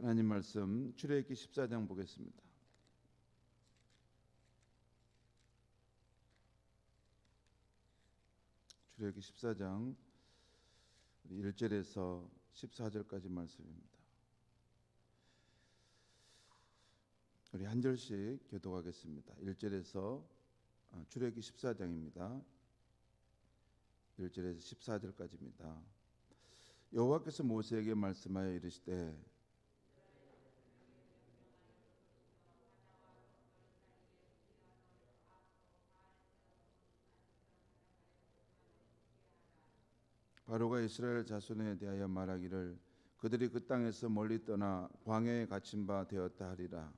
하나님 말씀 출애굽기 14장 보겠습니다. 출애굽기 14장 1절에서 14절까지 말씀입니다. 우리 한 절씩 교독하겠습니다. 1절에서 출애굽기 14장입니다. 1절에서 14절까지입니다. 여호와께서 모세에게 말씀하여 이르시되 바로가 이스라엘 자손에 대하여 말하기를 그들이 그 땅에서 멀리 떠나 광야에 갇힌 바 되었다 하리라.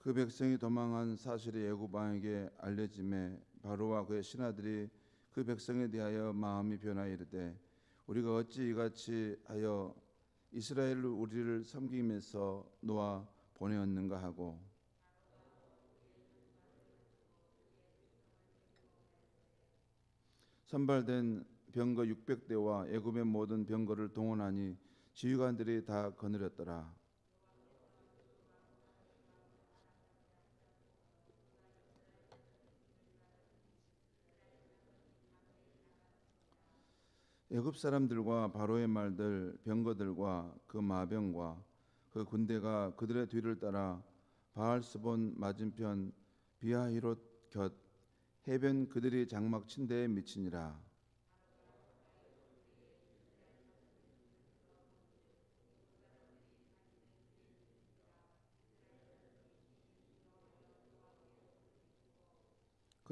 그 백성이 도망한 사실이 애굽 왕에게 알려짐에 바로와 그의 신하들이 그 백성에 대하여 마음이 변하여 이르되 우리가 어찌 이같이 하여 이스라엘로 우리를 섬김에서 놓아 보내었는가 하고 선발된 병거 600대와 애굽의 모든 병거를 동원하니 지휘관들이 다 거느렸더라. 애굽 사람들과 바로의 말들 병거들과 그 마병과 그 군대가 그들의 뒤를 따라 바알스본 맞은편 비하히롯 곁 해변 그들이 장막 침대에 미치니라.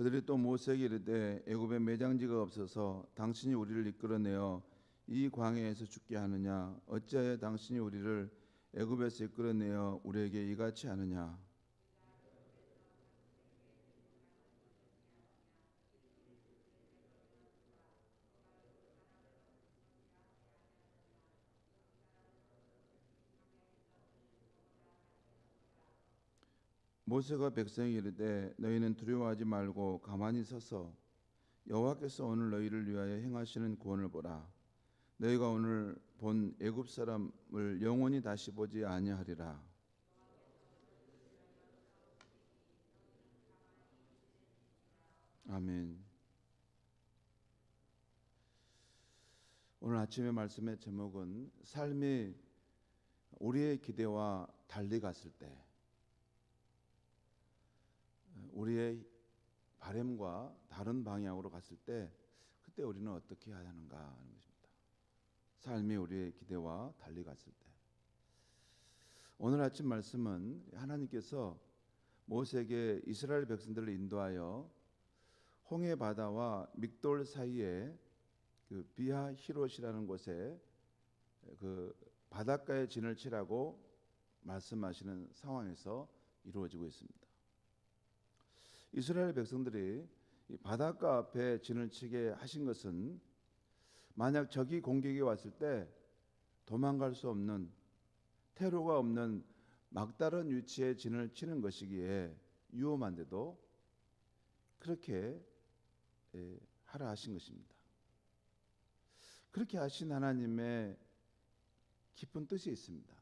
그들이 또 모세에게 이르되 애굽에 매장지가 없어서 당신이 우리를 이끌어내어 이 광야에서 죽게 하느냐 어찌하여 당신이 우리를 애굽에서 이끌어내어 우리에게 이같이 하느냐. 모세가 백성에게 이르되 너희는 두려워하지 말고 가만히 서서 여호와께서 오늘 너희를 위하여 행하시는 구원을 보라. 너희가 오늘 본 애굽 사람을 영원히 다시 보지 아니하리라. 아멘. 오늘 아침의 말씀의 제목은 삶이 우리의 기대와 달리 갔을 때 우리의 바램과 다른 방향으로 갔을 때 그때 우리는 어떻게 해야 하는가 하는 것입니다. 삶이 우리의 기대와 달리 갔을 때 오늘 아침 말씀은 하나님께서 모세에게 이스라엘 백성들을 인도하여 홍해 바다와 믹돌 사이에 그 비하히롯이라는 곳에 그 바닷가에 진을 치라고 말씀하시는 상황에서 이루어지고 있습니다. 이스라엘 백성들이 바닷가 앞에 진을 치게 하신 것은 만약 적이 공격이 왔을 때 도망갈 수 없는 퇴로가 없는 막다른 위치에 진을 치는 것이기에 위험한데도 그렇게 하라 하신 것입니다. 그렇게 하신 하나님의 깊은 뜻이 있습니다.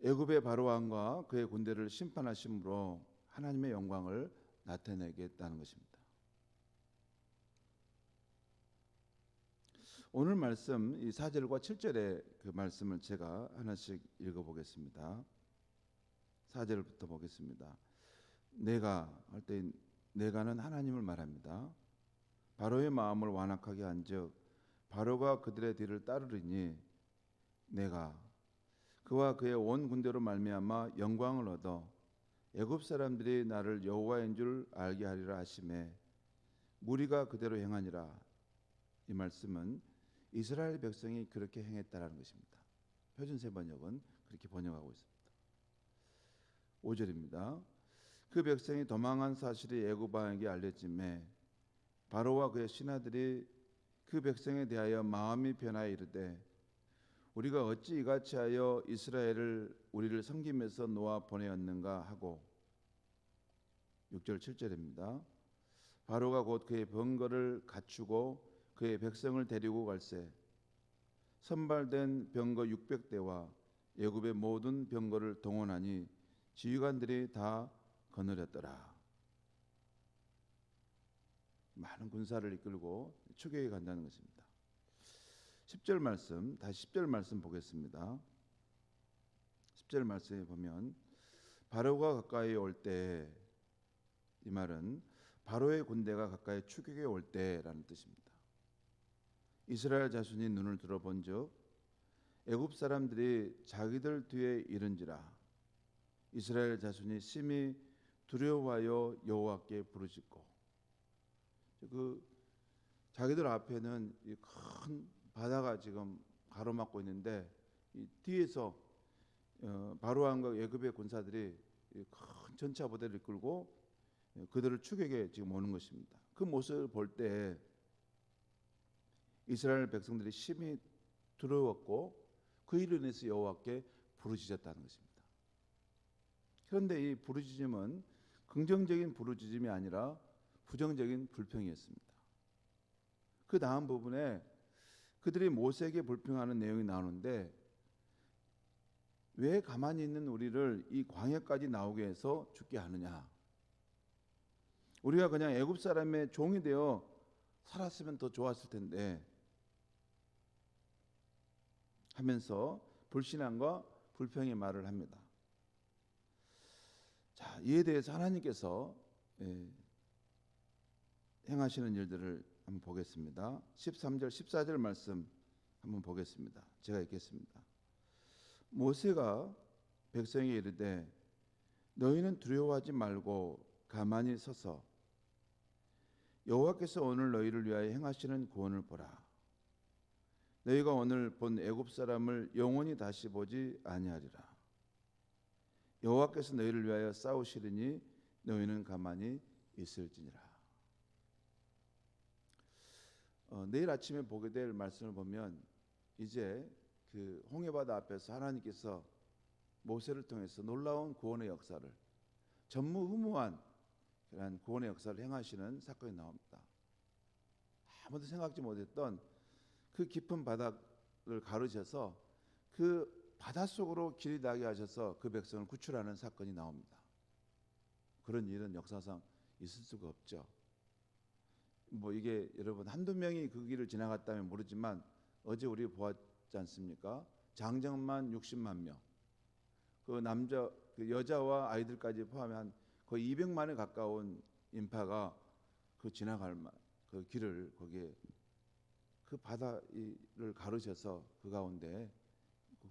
애굽의 바로 왕과 그의 군대를 심판하심으로 하나님의 영광을 나타내겠다는 것입니다. 오늘 말씀 이 4절과 7절의 그 말씀을 제가 하나씩 읽어보겠습니다. 4절부터 보겠습니다. 내가 할 때 내가는 하나님을 말합니다. 바로의 마음을 완악하게 한즉 바로가 그들의 뒤를 따르리니 내가 그와 그의 온 군대로 말미암아 영광을 얻어 애굽 사람들이 나를 여호와인 줄 알게 하리라 하시매 무리가 그대로 행하니라. 이 말씀은 이스라엘 백성이 그렇게 행했다라는 것입니다. 표준세 번역은 그렇게 번역하고 있습니다. 5절입니다. 그 백성이 도망한 사실이 애굽 왕에게 알려짐에 바로와 그의 신하들이 그 백성에 대하여 마음이 변하여 이르되 우리가 어찌 이같이 하여 이스라엘을 우리를 섬김에서 놓아 보내었는가 하고 6절 7절입니다. 바로가 곧 그의 병거를 갖추고 그의 백성을 데리고 갈새 선발된 병거 600대와 애굽의 모든 병거를 동원하니 지휘관들이 다 거느렸더라. 많은 군사를 이끌고 추격해 간다는 것입니다. 10절 말씀, 다시 10절 말씀 보겠습니다. 10절 말씀에 보면 바로가 가까이 올 때, 이 말은 바로의 군대가 가까이 추격해 올 때라는 뜻입니다. 이스라엘 자손이 눈을 들어본즉 애굽 사람들이 자기들 뒤에 이른지라 이스라엘 자손이 심히 두려워하여 여호와께 부르짖고, 그 자기들 앞에는 이 큰 바다가 지금 가로막고 있는데 이 뒤에서 바로 왕과 애굽의 군사들이 큰 전차 부대를 이끌고 그들을 추격해 지금 오는 것입니다. 그 모습을 볼 때 이스라엘 백성들이 심히 두려웠고 그 일로 인해서 여호와께 부르짖었다는 것입니다. 그런데 이 부르짖음은 긍정적인 부르짖음이 아니라 부정적인 불평이었습니다. 그 다음 부분에 그들이 모세에게 불평하는 내용이 나오는데, 왜 가만히 있는 우리를 이 광야까지 나오게 해서 죽게 하느냐? 우리가 그냥 애굽 사람의 종이 되어 살았으면 더 좋았을 텐데 하면서 불신앙과 불평의 말을 합니다. 자, 이에 대해서 하나님께서 행하시는 일들을 한번 보겠습니다. 13절 14절 말씀 한번 보겠습니다. 제가 읽겠습니다. 모세가 백성에게 이르되 너희는 두려워하지 말고 가만히 서서 여호와께서 오늘 너희를 위하여 행하시는 구원을 보라. 너희가 오늘 본 애굽 사람을 영원히 다시 보지 아니하리라. 여호와께서 너희를 위하여 싸우시리니 너희는 가만히 있을지니라. 내일 아침에 보게 될 말씀을 보면 이제 그 홍해바다 앞에서 하나님께서 모세를 통해서 놀라운 구원의 역사를, 전무후무한 그런 구원의 역사를 행하시는 사건이 나옵니다. 아무도 생각지 못했던 그 깊은 바다를 가르셔서 그 바닷속으로 길이 나게 하셔서 그 백성을 구출하는 사건이 나옵니다. 그런 일은 역사상 있을 수가 없죠. 뭐 이게 여러분 한두 명이 그 길을 지나갔다면 모르지만 어제 우리 보았지 않습니까? 장정만 60만 명, 그 여자와 아이들까지 포함한 거의 200만에 가까운 인파가 그 지나갈 그 길을 거기에 그 바다를 가르셔서 그 가운데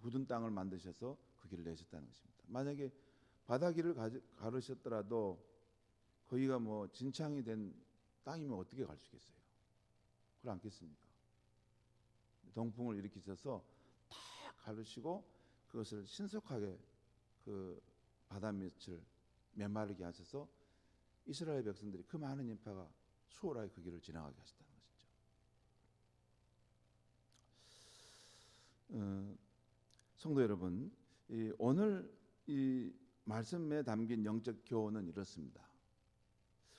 굳은 땅을 만드셔서 그 길을 내셨다는 것입니다. 만약에 바다 길을 가르셨더라도 거기가 뭐 진창이 된 땅이면 어떻게 갈 수 있겠어요? 그걸 않겠습니까? 동풍을 일으키셔서 다 가르시고 그것을 신속하게 그 바다 밑을 메마르게 하셔서 이스라엘 백성들이 그 많은 인파가 수월하게 그 길을 지나가게 하셨다는 것이죠. 성도 여러분, 오늘 이 말씀에 담긴 영적 교훈은 이렇습니다.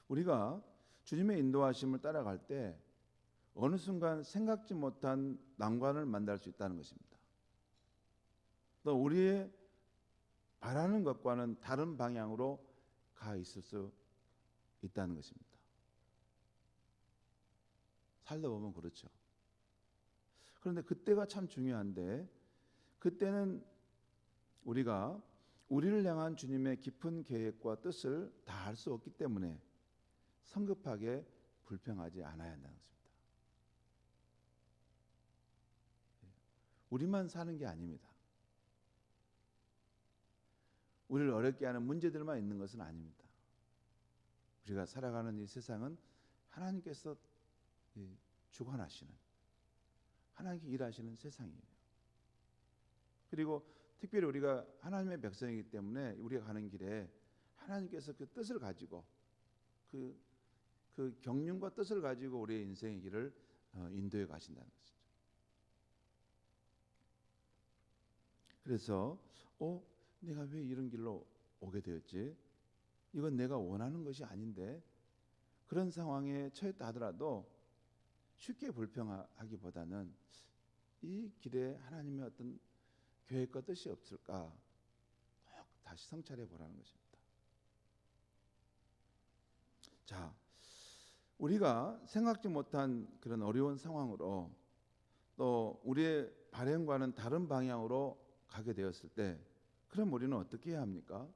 우리가 주님의 인도하심을 따라갈 때 어느 순간 생각지 못한 난관을 만날 수 있다는 것입니다. 또 우리의 바라는 것과는 다른 방향으로 가 있을 수 있다는 것입니다. 살다 보면 그렇죠. 그런데 그때가 참 중요한데, 그때는 우리가 우리를 향한 주님의 깊은 계획과 뜻을 다 알 수 없기 때문에 성급하게 불평하지 않아야 한다는 것입니다. 우리만 사는 게 아닙니다. 우리를 어렵게 하는 문제들만 있는 것은 아닙니다. 우리가 살아가는 이 세상은 하나님께서 주관하시는, 하나님께 일하시는 세상이에요. 그리고 특별히 우리가 하나님의 백성이기 때문에 우리가 가는 길에 하나님께서 그 뜻을 가지고 그 경륜과 뜻을 가지고 우리의 인생의 길을 인도해 가신다는 것이죠. 그래서 내가 왜 이런 길로 오게 되었지? 이건 내가 원하는 것이 아닌데, 그런 상황에 처했다 하더라도 쉽게 불평하기보다는 이 길에 하나님의 어떤 계획과 뜻이 없을까 꼭 다시 성찰해 보라는 것입니다. 자, 우리가 생각지 못한 그런 어려운 상황으로 또 우리의 발행과는 다른 방향으로 가게 되었을 때, 그럼 우리는 어떻게 해야 합니까?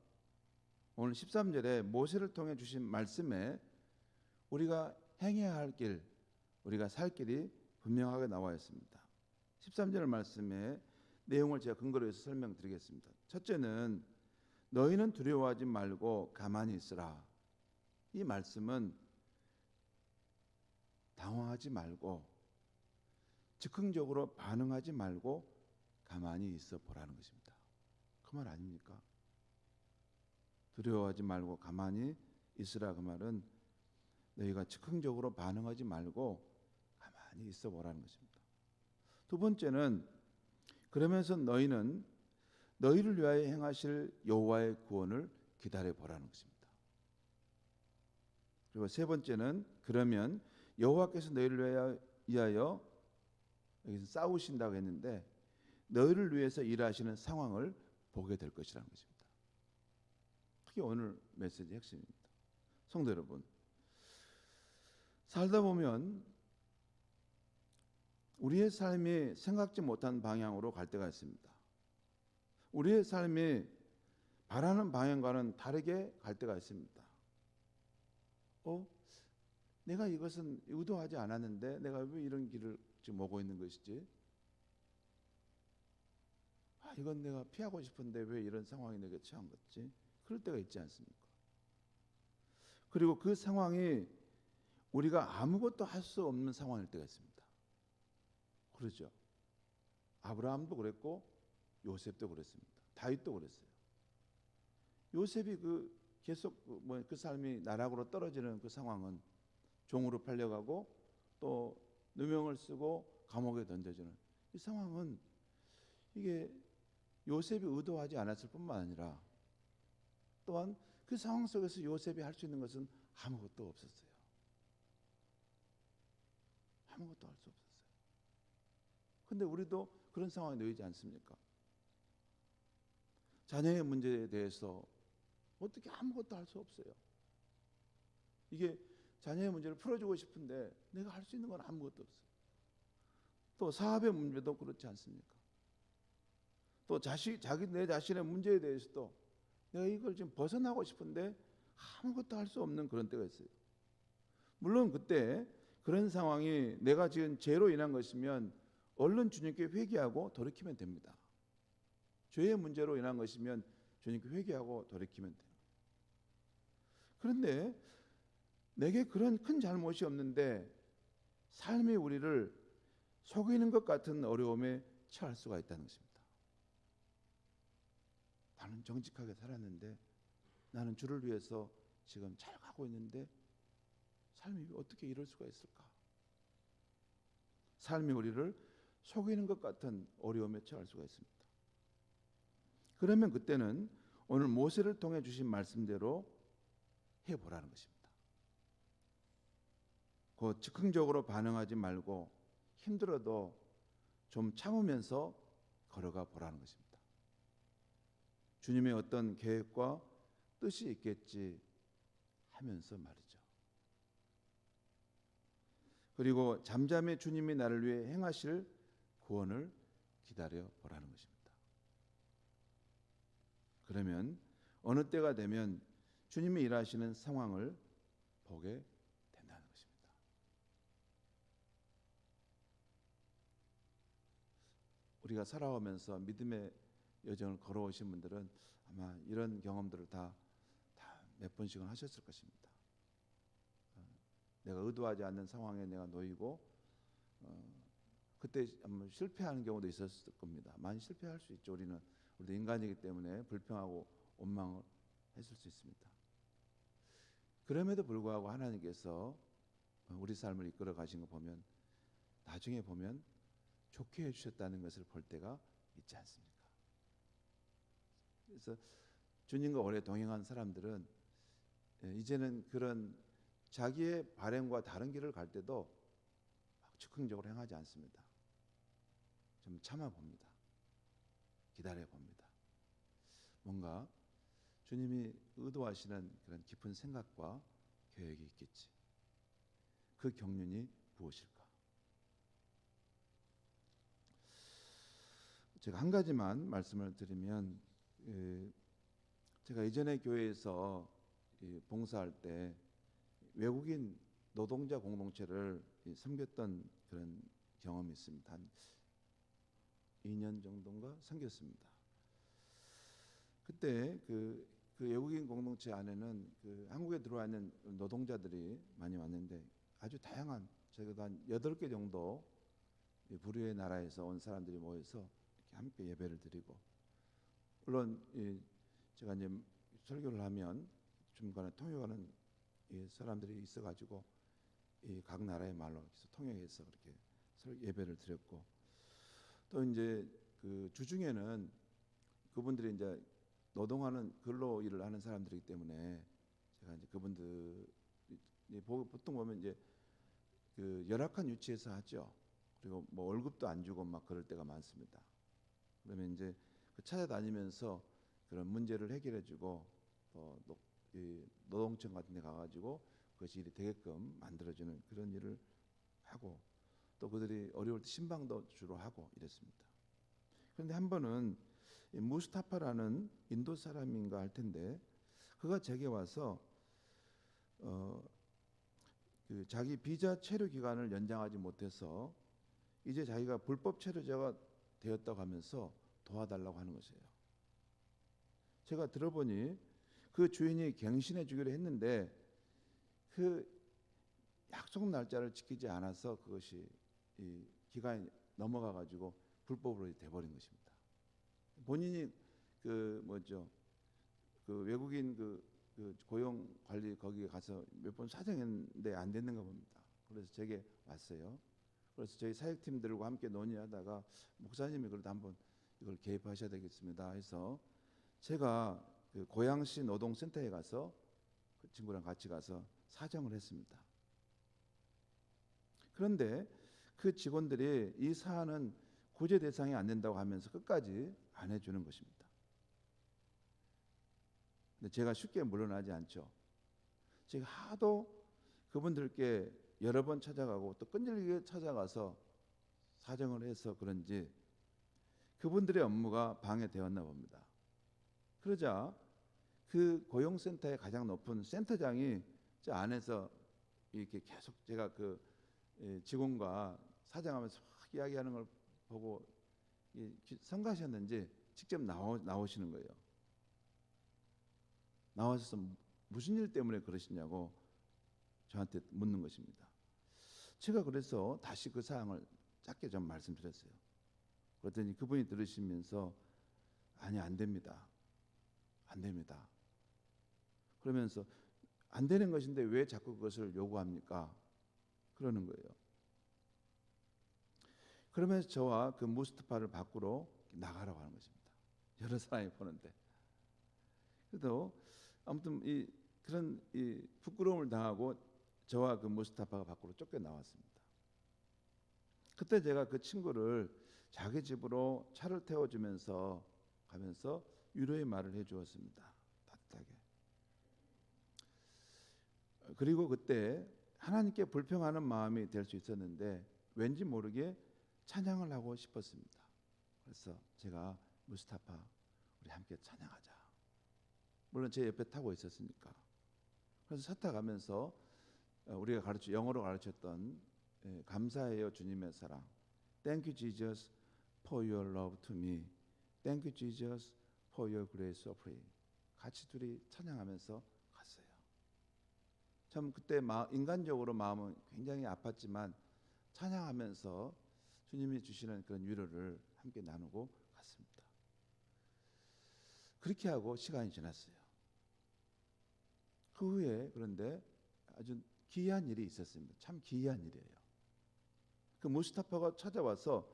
오늘 13절에 모세를 통해 주신 말씀에 우리가 행해야 할 길, 우리가 살 길이 분명하게 나와 있습니다. 13절 말씀의 내용을 제가 근거로 해서 설명드리겠습니다. 첫째는 너희는 두려워하지 말고 가만히 있으라. 이 말씀은 당황하지 말고 즉흥적으로 반응하지 말고 가만히 있어 보라는 것입니다. 그 말 아닙니까? 두려워하지 말고 가만히 있으라. 그 말은 너희가 즉흥적으로 반응하지 말고 가만히 있어 보라는 것입니다. 두 번째는 그러면서 너희는 너희를 위하여 행하실 여호와의 구원을 기다려 보라는 것입니다. 그리고 세 번째는 그러면 여호와께서 너희를 위하여 여기서 싸우신다고 했는데 너희를 위해서 일하시는 상황을 보게 될 것이라는 것입니다. 그게 오늘 메시지의 핵심입니다. 성도 여러분, 살다 보면 우리의 삶이 생각지 못한 방향으로 갈 때가 있습니다. 우리의 삶이 바라는 방향과는 다르게 갈 때가 있습니다. 내가 이것은 의도하지 않았는데 내가 왜 이런 길을 지금 오고 있는 것이지? 이건 내가 피하고 싶은데 왜 이런 상황이 내게 처한 거지? 그럴 때가 있지 않습니까? 그리고 그 상황이 우리가 아무것도 할 수 없는 상황일 때가 있습니다. 그렇죠? 아브라함도 그랬고 요셉도 그랬습니다. 다윗도 그랬어요. 요셉이 계속 그 삶이 나락으로 떨어지는 그 상황은 종으로 팔려가고 또 누명을 쓰고 감옥에 던져지는 이 상황은 이게 요셉이 의도하지 않았을 뿐만 아니라 또한 그 상황 속에서 요셉이 할 수 있는 것은 아무것도 없었어요. 아무것도 할 수 없었어요. 근데 우리도 그런 상황에 놓이지 않습니까? 자녀의 문제에 대해서 어떻게 아무것도 할 수 없어요. 이게 자녀의 문제를 풀어주고 싶은데 내가 할 수 있는 건 아무것도 없어요. 또 사업의 문제도 그렇지 않습니까? 또 내 자신의 문제에 대해서도 내가 이걸 좀 벗어나고 싶은데 아무것도 할 수 없는 그런 때가 있어요. 물론 그때 그런 상황이 내가 지은 죄로 인한 것이면 얼른 주님께 회개하고 돌이키면 됩니다. 죄의 문제로 인한 것이면 주님께 회개하고 돌이키면 돼요. 그런데 내게 그런 큰 잘못이 없는데 삶이 우리를 속이는 것 같은 어려움에 처할 수가 있다는 것입니다. 나는 정직하게 살았는데, 나는 주를 위해서 지금 잘 가고 있는데 삶이 어떻게 이럴 수가 있을까? 삶이 우리를 속이는 것 같은 어려움에 처할 수가 있습니다. 그러면 그때는 오늘 모세를 통해 주신 말씀대로 해보라는 것입니다. 그 즉흥적으로 반응하지 말고 힘들어도 좀 참으면서 걸어가 보라는 것입니다. 주님의 어떤 계획과 뜻이 있겠지 하면서 말이죠. 그리고 잠잠히 주님이 나를 위해 행하실 구원을 기다려 보라는 것입니다. 그러면 어느 때가 되면 주님이 일하시는 상황을 보게 된다는 것입니다. 우리가 살아오면서 믿음의 여정을 걸어오신 분들은 아마 이런 경험들을 다 몇 번씩은 하셨을 것입니다. 내가 의도하지 않는 상황에 내가 놓이고 그때 아마 실패하는 경우도 있었을 겁니다. 많이 실패할 수 있죠. 우리도 인간이기 때문에 불평하고 원망을 했을 수 있습니다. 그럼에도 불구하고 하나님께서 우리 삶을 이끌어 가신 거 보면 나중에 보면 좋게 해주셨다는 것을 볼 때가 있지 않습니까? 그래서 주님과 오래 동행한 사람들은 이제는 그런 자기의 발행과 다른 길을 갈 때도 즉흥적으로 행하지 않습니다. 좀 참아봅니다. 기다려봅니다. 뭔가 주님이 의도하시는 그런 깊은 생각과 계획이 있겠지. 그 경륜이 무엇일까? 제가 한 가지만 말씀을 드리면, 제가 이전에 교회에서 봉사할 때 외국인 노동자 공동체를 섬겼던 그런 경험이 있습니다. 한 2년 정도인가 섬겼습니다. 그때 그 외국인 공동체 안에는 그 한국에 들어와 있는 노동자들이 많이 왔는데 아주 다양한, 적어도 한 8개 정도 부류의 나라에서 온 사람들이 모여서 이렇게 함께 예배를 드리고, 물론 제가 이제 설교를 하면 중간에 통역하는 사람들이 있어가지고 각 나라의 말로 통역해서 그렇게 예배를 드렸고, 또 이제 그 주중에는 그분들이 이제 노동하는 근로 일을 하는 사람들이기 때문에 제가 이제 그분들 보통 보면 이제 그 열악한 위치에서 하죠. 그리고 뭐 월급도 안 주고 막 그럴 때가 많습니다. 그러면 이제 찾아다니면서 그런 문제를 해결해주고 또 노동청 같은 데 가가지고 그것이 일이 되게끔 만들어주는 그런 일을 하고, 또 그들이 어려울 때 신방도 주로 하고 이랬습니다. 그런데 한 번은 무스타파라는 인도 사람인가 할 텐데, 그가 제게 와서 그 자기 비자 체류 기간을 연장하지 못해서 이제 자기가 불법 체류자가 되었다고 하면서 도와달라고 하는 것이에요. 제가 들어보니 그 주인이 갱신해 주기로 했는데 그 약속 날짜를 지키지 않아서 그것이 이 기간이 넘어가 가지고 불법으로 돼버린 것입니다. 본인이 그 외국인 그 고용 관리 거기에 가서 몇 번 사정했는데 안 됐는가 봅니다. 그래서 제게 왔어요. 그래서 저희 사역팀들과 함께 논의하다가 목사님이 그래도 한번 이걸 개입하셔야 되겠습니다 해서 제가 그 고양시 노동센터에 가서 그 친구랑 같이 가서 사정을 했습니다. 그런데 그 직원들이 이 사안은 구제 대상이 안 된다고 하면서 끝까지 안 해주는 것입니다. 근데 제가 쉽게 물러나지 않죠. 제가 하도 그분들께 여러 번 찾아가고 또 끈질기게 찾아가서 사정을 해서 그런지 그분들의 업무가 방해되었나 봅니다. 그러자 그 고용센터의 가장 높은 센터장이 저 안에서 이렇게 계속 제가 그 직원과 사정하면서 막 이야기하는 걸 보고 성가셨는지 직접 나오시는 거예요. 나와서 무슨 일 때문에 그러시냐고 저한테 묻는 것입니다. 제가 그래서 다시 그 사항을 짧게 좀 말씀드렸어요. 그랬더니 그분이 들으시면서 아니 안 됩니다. 안 됩니다. 그러면서 안 되는 것인데 왜 자꾸 그것을 요구합니까? 그러는 거예요. 그러면서 저와 그 무스타파를 밖으로 나가라고 하는 것입니다. 여러 사람이 보는데. 그래도 아무튼 그런 부끄러움을 당하고 저와 그 무스타파가 밖으로 쫓겨 나왔습니다. 그때 제가 그 친구를 자기 집으로 차를 태워주면서 가면서 위로의 말을 해주었습니다. 따뜻하게. 그리고 그때 하나님께 불평하는 마음이 될 수 있었는데 왠지 모르게 찬양을 하고 싶었습니다. 그래서 제가 무스타파 우리 함께 찬양하자. 물론 제 옆에 타고 있었으니까. 그래서 차 타가면서 우리가 영어로 가르쳤던 감사해요 주님의 사랑. Thank you Jesus for your love to me. Thank you Jesus for your grace so free. 같이 둘이 찬양하면서 갔어요. 참 그때 인간적으로 마음은 굉장히 아팠지만 찬양하면서 주님이 주시는 그런 위로를 함께 나누고 갔습니다. 그렇게 하고 시간이 지났어요. 그 후에 그런데 아주 기이한 일이 있었습니다. 참 기이한 일이에요. 그 무스타파가 찾아와서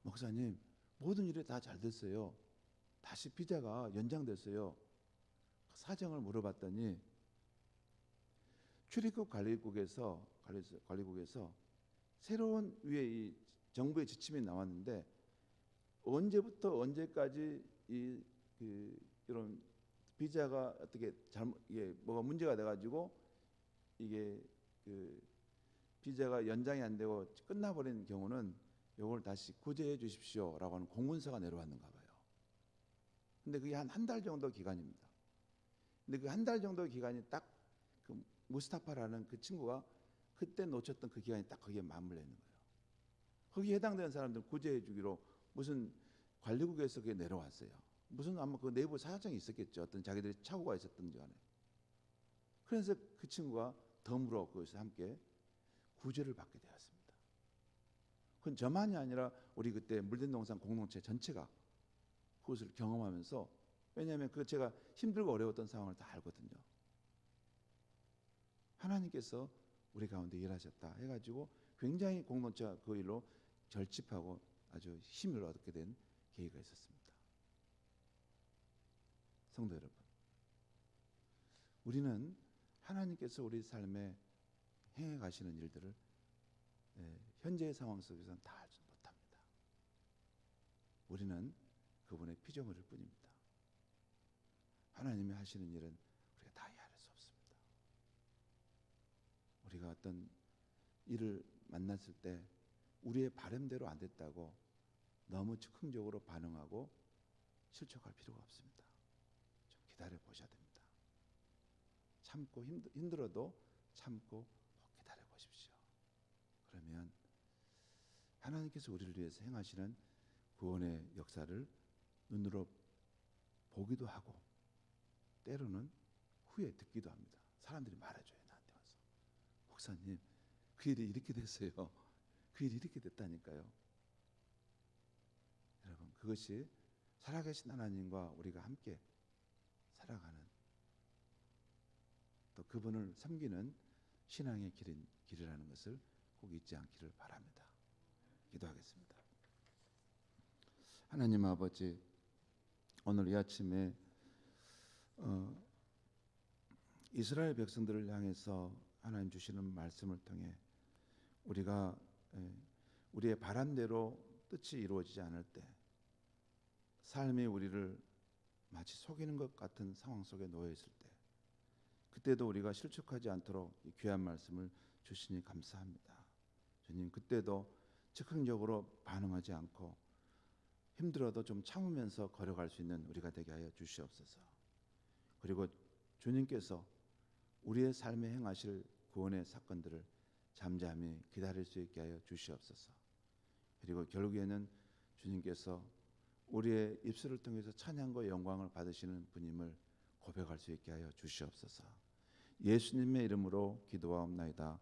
목사님 모든 일이 다 잘 됐어요. 다시 비자가 연장됐어요. 사정을 물어봤더니 출입국 관리국에서 새로운 위에 이 정부의 지침이 나왔는데 언제부터 언제까지 이런 비자가 어떻게 이게 뭐가 문제가 돼가지고 이게 비자가 연장이 안 되고 끝나버리는 경우는 이걸 다시 구제해 주십시오라고 하는 공문서가 내려왔는가 봐요. 근데 그게 한 달 정도 기간입니다. 근데 그 한 달 정도 기간이 딱 그 무스타파라는 그 친구가 그때 놓쳤던 그 기간이 딱 거기에 맞물려 있는 거예요. 거기에 해당되는 사람들 구제해 주기로 무슨 관리국에서 그게 내려왔어요. 무슨 아마 그 내부 사정이 있었겠죠. 어떤 자기들이 착오가 있었던지 간에. 그래서 그 친구가 덤으로 그것을 함께 구제를 받게 되었습니다. 그건 저만이 아니라 우리 그때 물된 동산 공동체 전체가 그것을 경험하면서, 왜냐하면 그 제가 힘들고 어려웠던 상황을 다 알거든요. 하나님께서 우리 가운데 일하셨다 해가지고 굉장히 공동체가 그 일로 결집하고 아주 힘을 얻게 된 계기가 있었습니다. 성도 여러분, 우리는 하나님께서 우리 삶에 행해 가시는 일들을 현재의 상황 속에서는 다 알지 못합니다. 우리는 그분의 피조물일 뿐입니다. 하나님이 하시는 일은 우리가 다 이해할 수 없습니다. 우리가 어떤 일을 만났을 때 우리의 바람대로 안 됐다고 너무 즉흥적으로 반응하고 실족할 필요가 없습니다. 좀 기다려 보셔야 됩니다. 참고 힘들어도 참고 기다려 보십시오. 그러면 하나님께서 우리를 위해서 행하시는 구원의 역사를 눈으로 보기도 하고 때로는 후에 듣기도 합니다. 사람들이 말해줘요. 나한테 와서 목사님 그 일이 이렇게 됐어요. 그 일이 이렇게 됐다니까요. 여러분, 그것이 살아계신 하나님과 우리가 함께 살아가는, 또 그분을 섬기는 신앙의 길이라는 것을 꼭 잊지 않기를 바랍니다. 기도하겠습니다. 하나님 아버지, 오늘 이 아침에 이스라엘 백성들을 향해서 하나님 주시는 말씀을 통해 우리가 우리의 바람대로 뜻이 이루어지지 않을 때, 삶이 우리를 마치 속이는 것 같은 상황 속에 놓여 있을 때, 그때도 우리가 실족하지 않도록 이 귀한 말씀을 주시니 감사합니다. 주님, 그때도 즉흥적으로 반응하지 않고 힘들어도 좀 참으면서 걸어갈 수 있는 우리가 되게 하여 주시옵소서. 그리고 주님께서 우리의 삶에 행하실 구원의 사건들을 잠잠히 기다릴 수 있게 하여 주시옵소서. 그리고 결국에는 주님께서 우리의 입술을 통해서 찬양과 영광을 받으시는 분임을 고백할 수 있게 하여 주시옵소서. 예수님의 이름으로 기도하옵나이다.